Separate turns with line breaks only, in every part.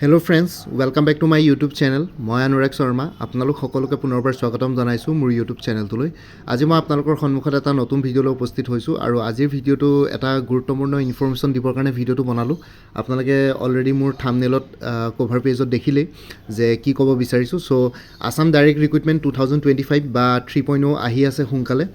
Hello' friends, welcome back to my YouTube channel. মই অনুৰাগ শৰ্মা আপোনালোক সকলোকে পুনৰবাৰ স্বাগতম জনাইছোঁ মোৰ ইউটিউব চেনেলটোলৈ। আজি মই আপোনালোকৰ সন্মুখত এটা নতুন ভিডিঅ'লৈ উপস্থিত হৈছোঁ আৰু আজিৰ ভিডিঅ'টো এটা গুৰুত্বপূৰ্ণ ইনফৰ্মেশ্যন দিবৰ কাৰণে ভিডিঅ'টো বনালোঁ। আপোনালোকে অলৰেডি মোৰ থাম্বনেইলত কভাৰ পেজত দেখিলেই যে কি ক'ব বিচাৰিছোঁ। চ' আছাম ডাইৰেক্ট ৰিক্ৰুইটমেণ্ট 2025 বা 3.0 আহি আছে সোনকালে।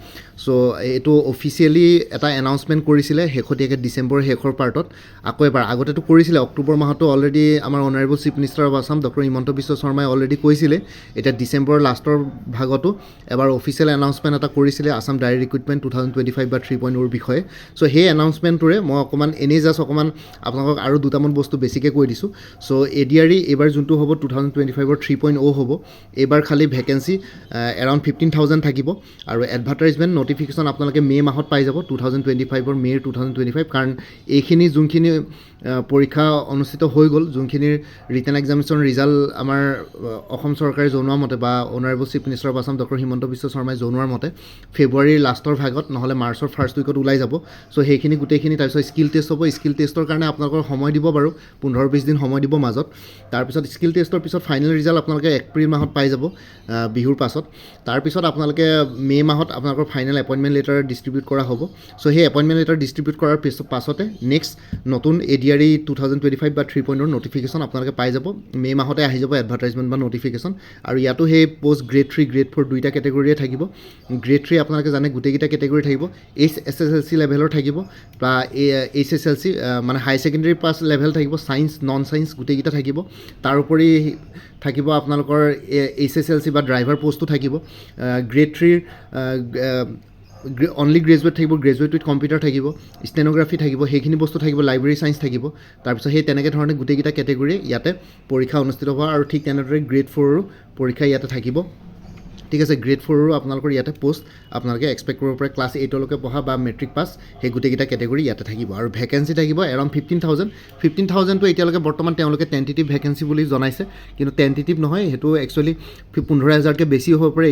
চ' এইটো অফিচিয়েলি এটা এনাউন্সমেণ্ট কৰিছিলে শেহতীয়াকৈ ডিচেম্বৰ শেষৰ পাৰ্টত। আকৌ এবাৰ আগতেতো কৰিছিলে অক্টোবৰ মাহতো অলৰেডি আমাৰ honourable chief minister of Assam doctor Himanta Biswa শৰ্মাই অলৰেডি কৈছিলে। এতিয়া ডিচেম্বৰৰ লাষ্টৰ ভাগতো এবাৰ অফিচিয়েল এনাউন্সমেণ্ট এটা কৰিছিলে আছাম ডাইৰেক্ট ৰিক্ৰুইটমেণ্ট 2025 বা 3.0ৰ বিষয়ে। চ' সেই এনাউন্সমেণ্টটোৰে মই অকণমান অকণমান আপোনালোকক আৰু দুটামান বস্তু বেছিকৈ কৈ দিছোঁ। চ' ADRE এইবাৰ যোনটো হ'ব 2025ৰ 3.0 হ'ব। এইবাৰ খালী ভেকেঞ্চি এৰাউণ্ড 15,000 থাকিব আৰু এডভাৰটাইজমেণ্ট নটিফিকেশ্যন আপোনালোকে মে' মাহত পাই যাব 2025ৰ মে' 2025। কাৰণ এইখিনি যোনখিনি পৰীক্ষা অনুষ্ঠিত হৈ গ'ল, যোনখিনিৰ ৰিটেন এক্সামিনেশ্যন ৰিজাল্ট আমাৰ অসম চৰকাৰে জনোৱা মতে বা honourable chief minister of Assam doctor Himanta Biswa শৰ্মাই জনোৱাৰ মতে ফেব্ৰুৱাৰীৰ লাষ্টৰ ভাগত নহ'লে মাৰ্চৰ ফাৰ্ষ্ট উইকত ওলাই যাব। চ' সেইখিনি গোটেইখিনি তাৰপিছত স্কিল টেষ্ট হ'ব। স্কিল টেষ্টৰ কাৰণে আপোনালোকৰ সময় দিব বাৰু 15-20 দিন সময় দিব মাজত। তাৰপিছত স্কিল টেষ্টৰ পিছত ফাইনেল ৰিজাল্ট আপোনালোকে এপ্ৰিল মাহত পাই যাব বিহুৰ পাছত। তাৰপিছত আপোনালোকে মে' মাহত আপোনালোকৰ ফাইনেল এপইণ্টমেণ্ট লেটাৰ ডিষ্ট্ৰিবিউট কৰা হ'ব। চ' সেই এপইণ্টমেণ্ট লেটাৰ ডিষ্ট্ৰিবিউট কৰাৰ পাছতে নেক্সট নতুন ADRE 2025 বা 3.0 নটিফিকেশ্যন আপোনালোকে পাই যাব। মে' মাহতে আহি যাব এডভাৰটাইজমেণ্ট বা নটিফিকেশ্যন। আৰু ইয়াতো সেই পষ্ট গ্ৰেড 3 গ্ৰেড 4 দুইটা কেটেগৰীয়ে থাকিব। গ্ৰেড 3 আপোনালোকে জানে গোটেইকেইটা কেটেগৰী থাকিব। HSSLC লেভেলৰ থাকিব বা HSLC মানে হাই ছেকেণ্ডেৰী পাছ লেভেল থাকিব। ছায়েন্স নন ছায়েন্স গোটেইকেইটা থাকিব। তাৰোপৰি থাকিব আপোনালোকৰ HSLC বা ড্ৰাইভাৰ পষ্টটো থাকিব। গ্ৰেড 3ৰ অনলি গ্ৰেজুৱেট থাকিব, গ্ৰেজুৱেট উইথ কম্পিউটাৰ থাকিব, ষ্টেন'গ্ৰাফি থাকিব, সেইখিনি বস্তু থাকিব, লাইব্ৰেৰী ছায়েন্স থাকিব। তাৰপিছত সেই তেনেকৈ ধৰণে গোটেইকেইটা কেটেগৰীয়ে ইয়াতে পৰীক্ষা অনুষ্ঠিত হ'ব আৰু ঠিক তেনেদৰে গ্ৰেড 4ৰো পৰীক্ষা ইয়াতে থাকিব। ঠিক আছে, গ্ৰেড 4ৰো আপোনালোকৰ ইয়াতে পষ্ট আপোনালোকে এক্সপেক্ট কৰিব পাৰে। ক্লাছ 8লৈকে পঢ়া বা মেট্ৰিক পাছ সেই গোটেইকেইটা কেটেগৰী ইয়াতে থাকিব। আৰু ভেকেঞ্চি থাকিব এৰাউণ্ড 15,000টো এতিয়ালৈকে বৰ্তমান তেওঁলোকে টেণ্টেটিভ ভেকেঞ্চি বুলি জনাইছে, কিন্তু টেণ্টেটিভ নহয়, সেইটো একচুৱেলি 15,000তকৈ বেছি হ'ব পাৰে।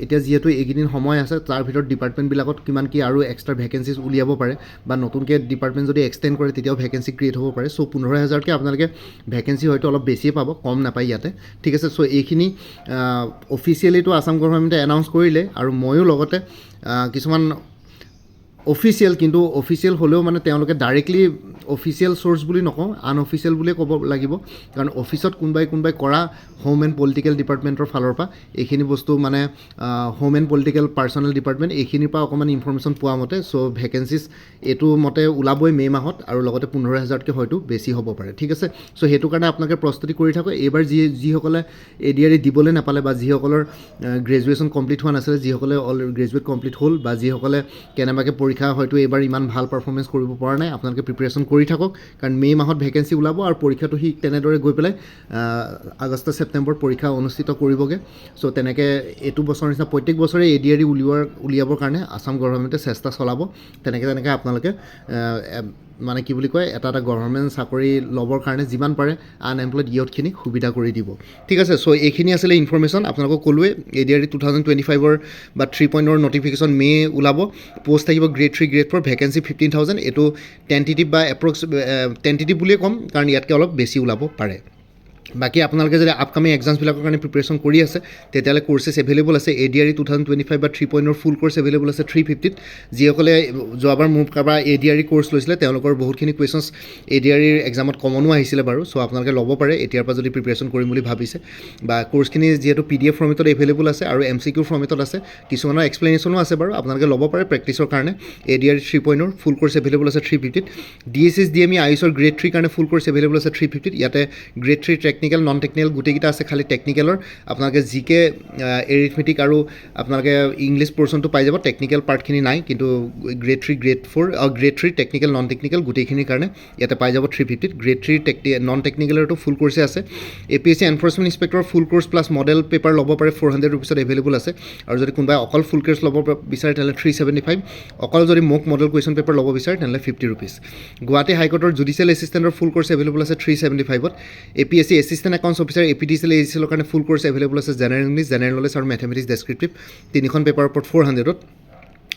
এতিয়া যিহেতু এইকেইদিন সময় আছে, তাৰ ভিতৰত ডিপাৰ্টমেণ্টবিলাকত কিমান কি আৰু এক্সট্ৰা ভেকেঞ্চিজ উলিয়াব পাৰে বা নতুনকৈ ডিপাৰ্টমেণ্ট যদি এক্সটেণ্ড কৰে তেতিয়াও ভেকেঞ্চি ক্ৰিয়েট হ'ব পাৰে। চ' 15,000তকৈ আপোনালোকে ভেকেঞ্চি হয়তো অলপ বেছিয়ে পাব, কম নাপায় ইয়াতে। ঠিক আছে, চ' এইখিনি অফিচিয়েলিটো আছাম গভৰ্ণমেণ্টে এনাউন্স কৰিলে আৰু ময়ো লগতে কিছুমান অফিচিয়েল, কিন্তু অফিচিয়েল হ'লেও মানে তেওঁলোকে ডাইৰেক্টলি অফিচিয়েল চ'ৰ্চ বুলি নকওঁ, আনঅফিচিয়েল বুলিয়ে ক'ব লাগিব। কাৰণ অফিচত কোনোবাই কৰা হোম এণ্ড পলিটিকেল ডিপাৰ্টমেণ্টৰ ফালৰ পৰা এইখিনি বস্তু মানে home and political personal department এইখিনিৰ পৰা অকণমান ইনফৰ্মেশ্যন পোৱা মতে চ' ভেকেঞ্চিজ এইটো মতে ওলাবই মে' মাহত আৰু লগতে 15,000তকৈ হয়তো বেছি হ'ব পাৰে। ঠিক আছে, চ' সেইটো কাৰণে আপোনালোকে প্ৰস্তুতি কৰি থাকক। এইবাৰ যিসকলে ADRE দিবলৈ নাপালে বা যিসকলৰ গ্ৰেজুৱেশ্যন কমপ্লিট হোৱা নাছিলে, যিসকলে গ্ৰেজুৱেট কমপ্লিট হ'ল বা যিসকলে কেনেবাকৈ পৰীক্ষা হয়তো এইবাৰ ইমান ভাল পাৰফৰ্মেঞ্চ কৰিব পৰা নাই, আপোনালোকে প্ৰিপেৰেশ্যন কৰি থাকক। কাৰণ মে' মাহত ভেকেঞ্চি ওলাব আৰু পৰীক্ষাটো সি তেনেদৰে গৈ পেলাই আগষ্ট ছেপ্টেম্বৰত পৰীক্ষা অনুষ্ঠিত কৰিবগৈ। চ' তেনেকৈ এইটো বছৰৰ নিচিনা প্ৰত্যেক বছৰে ADRE উলিয়াবৰ কাৰণে আছাম গভৰ্ণমেণ্টে চেষ্টা চলাব। তেনেকৈ আপোনালোকে মানে কি বুলি কয়, এটা গভৰ্ণমেণ্ট চাকৰি ল'বৰ কাৰণে যিমান পাৰে আনএমপ্লয়ড ইয়থখিনিক সুবিধা কৰি দিব। ঠিক আছে, চ' এইখিনি আছিলে ইনফৰ্মেশ্যন। আপোনালোকক ক'লোৱে ADRE 2025ৰ বা 3.0ৰ নটিফিকেশ্যন মে' ওলাব। পষ্ট থাকিব গ্ৰেড 3 গ্ৰেড 4, ভেকেঞ্চি 15,000। এইটো টেণ্টেটিভ বা টেণ্টেটিভ বুলিয়ে ক'ম, কাৰণ ইয়াতকৈ অলপ বেছি ওলাব পাৰে। বাকী আপোনালোকে যদি আপকামিং এক্সামছবিলাকৰ কাৰণে প্ৰিপেৰেশ্যন কৰি আছে তেতিয়াহ'লে কোৰ্চেছ এভেইলেবল আছে। ADRE 2025 বা 3.0ৰ ফুল কোৰ্চ এভেইলেবল আছে 350ত। যিসকলে যোৱাবাৰ মোৰ কাৰোবাৰ ADRE কোৰ্চ লৈছিলে তেওঁলোকৰ বহুতখিনি কুৱেশ্যনছ ADREৰ এক্সামত কমনো আহিছিলে বাৰু। চ' আপোনালোকে ল'ব পাৰে এতিয়াৰ পৰা যদি প্ৰিপেৰেশ্যন কৰিম বুলি ভাবিছে। বা কোৰ্চখিনি যিহেতু PDF ফৰ্মেটত এভেইলেবল আছে আৰু MCQ ফৰ্মেটত আছে, কিছুমানৰ এক্সপ্লেনেশ্যনো আছে বাৰু, আপোনালোকে ল'ব পাৰে প্ৰেক্টিছৰ কাৰণে। ADRE 3.0ৰ ফুল কোৰ্চ এভেইলেবল আছে 350ত। DSS DME IASৰ গ্ৰেড 3 কাৰণে ফুল কোৰ্চ এভেইলেবল আছে 350ত। ইয়াতে গ্ৰেড 3 টেকনিকেল নন টেকনিকেল গোটেইকেইটা আছে। খালি টেকনিকেলৰ আপোনালোকে জিকে এৰিথমেটিক আৰু আপোনালোকে ইংলিছ পৰ্চনটো পাই যাব। টেকনিকেল পাৰ্টখিনি নাই, কিন্তু গ্ৰেড 3 গ্ৰেড 4 আৰু গ্ৰেড 3 টেকনিকেল নন টেকনিকেল গোটেইখিনিৰ কাৰণে ইয়াতে পাই যাব 350ত। গ্ৰেড 3 নন টেকনিকেলৰটো ফুল কোৰ্চে আছে। APSC এনফৰ্চমেণ্ট ইনস্পেক্টৰ ফুল কোৰ্চ প্লাছ মডেল পেপাৰ ল'ব পাৰে 400 ৰুপিছত এভেইলেবল আছে। আৰু যদি কোনোবাই অকল ফুল কোৰ্চ ল'ব বিচাৰে তেনেহ'লে 375। অকল যদি মোক মডেল কুৱেশ্যন পেপাৰ ল'ব বিচাৰে তেনেহ'লে 50 ৰুপিজ। গুৱাহাটী হাইকোৰ্টৰ জুডিচিয়েল এছিষ্টেণ্টৰ ফুল কোৰ্চ এভেইলেবল আছে 375ত। APSC assistant accounts officer APDCL ACL কাৰণে ফুল কোৰ্চ এভেইলেবল আছে জেনেৰেল ইংলিছ, জেনেৰেল নলেজ আৰু মেথমেটিক্স ডেছক্ৰিপটিভ 3খন পেপাৰৰ ওপৰত 400ত।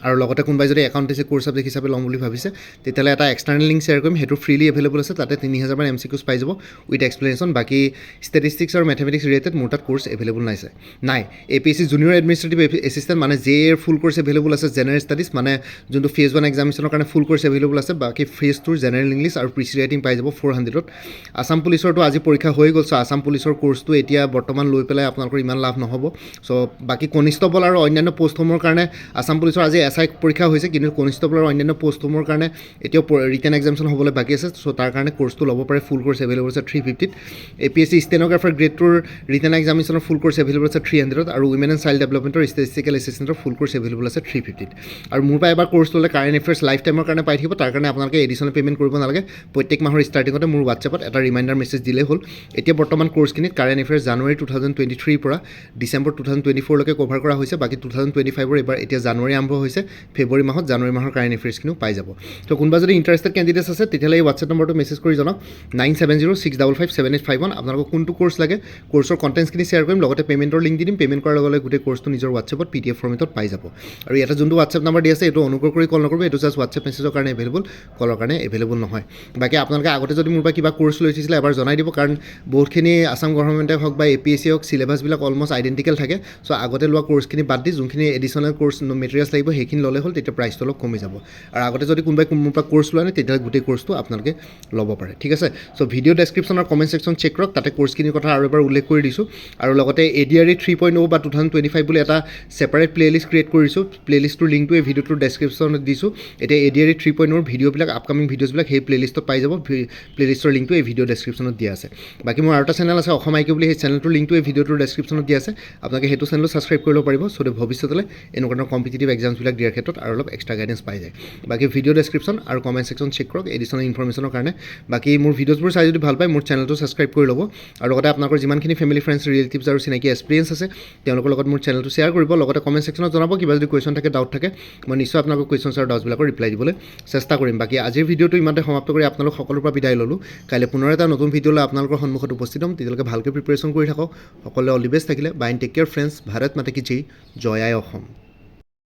আৰু লগতে কোনোবাই যদি একাউণ্টেঞ্চি কোৰ্ছ ছাবজেক্ট হিচাপে ল'ম বুলি ভাবিছে তেতিয়াহ'লে এটা এক্সটাৰ্নেল লিংক শ্বেয়াৰ কৰিম, সেইটো ফ্ৰীলি এভেইলেবল আছে, তাতে 3000 মান MCQs পাই যাব উইথ এক্সপ্লেনেশ্যন। বাকী ষ্টেটিষ্টিক্স আৰু মেথমেটিক্স ৰিলেটেড মোৰ তাত কোৰ্ছ এভেইলেবল নাই। APSC জুনিয়ৰ এডমিনিষ্ট্ৰেটিভ এছিষ্টেণ্ট মানে JA ৰ ফুল কোৰ্ছ এভেইলেবল আছে, জেনেৰেল ষ্টাডিজ মানে যোনটো ফেজ 1 এক্সামিনেশ্যনৰ কাৰণে ফুল কোৰ্ছ এভেইলেবল আছে, বাকী ফেজ 2 জেনেৰেল ইংলিছ আৰু প্ৰিচি ৰাইটিং পাই যাব 400ত। আছাম পুলিচৰটো আজি পৰীক্ষা হৈ গ'ল, চ' আছাম পুলিচৰ কোৰ্ছটো এতিয়া বৰ্তমান লৈ পেলাই আপোনালোকৰ ইমান লাভ নহ'ব। চ' বাকী কনিষ্টবল আৰু অন্যান্য পোষ্টসমূহৰ কাৰণে আছাম পুলিচৰ আজি SI পৰীক্ষা হৈছে, কিন্তু কনিষ্টবল আৰু অন্যান্য পোষ্টসমূহৰ কাৰণে এতিয়াও ৰিটেন এক্সামিনেশ্যন হ'বলৈ বাকী আছে। চ' তাৰ কাৰণে কোৰ্ছটো ল'ব পাৰে, ফুল কোৰ্ছ এভেইলেবল আছে 350ত। APSC ষ্টেন'গ্ৰাফাৰ গ্ৰেড 2ৰ ৰিটেন এক্সামিনেশ্যনৰ ফুল কোৰ্ছ এভেইলেবল আছে 300ত, আৰু উইমেন এণ্ড চাইল্ড ডেভেলপমেণ্টৰ ষ্টেটিষ্টিকেল এছিষ্টেণ্টৰ ফুল কোৰ্ছ এভেইলেবল আছে 350ত। আৰু মোৰ পৰা এবাৰ কোৰ্ছ ল'লে কাৰেণ্ট এফেয়াৰ্ছ লাইফ টাইমৰ কাৰণে পাই থাকিব, তাৰ কাৰণে আপোনালোকে এডিশ্যনেল পে'মেণ্ট কৰিব নালাগে। প্ৰত্যেক মাহৰ ষ্টাৰ্টিঙতে মোৰ হোৱাটছএপত এটা ৰিমাইণ্ডাৰ মেছেজ দিলেই হ'ল। এতিয়া বৰ্তমান কোৰ্ছখিনিত কাৰেণ্ট এফেয়াৰ্ছ জানুৱাৰী 2023 পৰা ডিচেম্বৰ 2024 লৈকে কভাৰ কৰা হৈছে, বাকী 2025ৰ এইবাৰ এতিয়া জানুৱাৰী আৰম্ভ হৈছে, ফেব্ৰুৱাৰী মাহত জানুৱাৰী মাহৰ কাৰেণ্ট এফেয়াৰ্ছখিনিও পাই যাব। ত' কোনোবা যদি ইণ্টাৰেষ্টেড কেণ্ডিডেটছ আছে তেতিয়াহ'লে এই হোৱাটছএপ নম্বৰটো মেছেজ কৰি জনাওক 9706557851। আপোনালোকক কোনটো কোৰ্ছ লাগে, কোৰ্ছৰ কণ্টেণ্টছখিনি শ্বেয়াৰ কৰিম, লগতে পে'মেণ্টৰ লিংক দি দিম। পে'মেণ্ট কৰাৰ লগে লগে গোটেই কোৰ্ছটো নিজৰ হোৱাটছএপত PDF ফৰ্মেটত পাই যাব। আৰু ইয়াতে যোনটো হোৱাটছএপ নম্বৰ দি আছে এইটো অনুগ্ৰহ কৰি কল নকৰিব, এইটো জাষ্ট হোৱাটছএপ মেছেজৰ কাৰণে এভেইলেবল, কলৰ কাৰণে এভেইলেবল নহয়। বাকী আপোনালোকে আগতে যদি মোৰ পৰা কিবা কোৰ্ছ লৈ থৈছিলে এবাৰ জনাই দিব, কাৰণ বহুতখিনি আছাম গভৰ্ণমেণ্টে হওক বা APSC হওক চিলেবাছবিলাক অলমষ্ট আইডেণ্টিকেল থাকে। চ' আগতে লোৱা কোৰ্ছখিনি বাদ দি যোনখিনি এডিশ্যনেল কোৰ্ছ মেটেৰিয়েলছ লাগিব সেইখিনি ল'লে হ'ল, তেতিয়া প্ৰাইচটো অলপ কমি যাব। আৰু আগতে যদি কোনোবাই মোৰ পৰা কোৰ্ছ লোৱা নাই তেতিয়াহ'লে গোটেই কোৰ্ছটো আপোনালোকে ল'ব পাৰে, ঠিক আছে। চ' ভিডিঅ' ডেছক্ৰিপশ্যন আৰু কমেণ্ট ছেকশ্যন চেক কৰক, তাতে কোৰ্ছখিনিৰ কথা আৰু এবাৰ উল্লেখ কৰি দিছোঁ। আৰু লগতে ADRE 3.0 বা 2025 বুলি এটা ছেপাৰেট প্লে'লিষ্ট ক্ৰিয়েট কৰিছোঁ, প্লে'লিষ্টটোৰ লিংকটো এই ভিডিঅ'টোৰ ডেছক্ৰিপশ্যনত দিছোঁ। এতিয়া ADRE 3.0 ভিডিঅ'বিলাক আপকামিং ভিডিঅ'বিলাক সেই প্লে'লিষ্টত পাই যাব, প্লে'লিষ্টৰ লিংকটো এই ভিডিঅ' ডেছক্ৰিপশ্যনত দিয়া আছে। বাকী মোৰ আৰু এটা চেনেল আছে অসম IQ বুলি, সেই চেনেলটোৰ লিংকটো এই ভিডিঅ'টোৰ ডেছক্ৰিপশ্যনত দিয়া আছে, আপোনালোকে সেইটো চেনেলো ছাবস্ক্ৰাইব কৰিব পাৰিব, চ' ভৱিষ্যতলৈ এনেকুৱা ধৰণৰ কম্পিটিটিভ এক্সামছবিলাক দিয়াৰ ক্ষেত্ৰত আৰু অলপ এক্সট্ৰা গাইডেঞ্চ পাই যায়। বাকী ভিডিঅ' ডেছক্ৰিপশ্যন আৰু কমেণ্ট ছেকশ্যন চেক কৰক এডিশ্যনেল ইনফৰমেশ্যনৰ কাৰণে। বাকী মোৰ ভিডিঅ'ছবোৰ চাই যদি ভাল পায় মোৰ চেনেলটো ছাবস্ক্ৰাইব কৰি ল'ব, আৰু লগতে আপোনালোকৰ যিমানখিনি ফেমিলি ফ্ৰেণ্ডছ ৰিলেটিভছ আৰু চিনাকি এক্সপিৰিয়েঞ্চ আছে তেওঁলোকৰ লগত মোৰ চেনেলটো শ্বেয়াৰ কৰিব। লগতে কমেণ্ট ছেকশ্যনত জনাব কিবা যদি কুৱেশ্যন থাকে, ডাউট থাকে, মই নিশ্চয় আপোনালোকৰ কুৱেশ্যনছ আৰু ডাউটছবিলাকৰ ৰিপ্লাই দিবলৈ চেষ্টা কৰিম। বাকী আজিৰ ভিডিঅ'টো ইমানতে সমাপ্ত কৰি আপোনালোক সকলোৰ পৰা বিদায় ল'লোঁ। কাইলৈ পুনৰ এটা নতুন ভিডিঅ'লৈ আপোনালোকৰ সন্মুখত উপস্থিত হ'ম, তেতিয়ালৈকে ভালকৈ প্ৰিপেৰেশ্যন কৰি থাকক। সকলোৱে অল দি বেষ্ট থাকিলে। Bye and take care friends. Bharat Mata কি জয়, জয় আই অসম।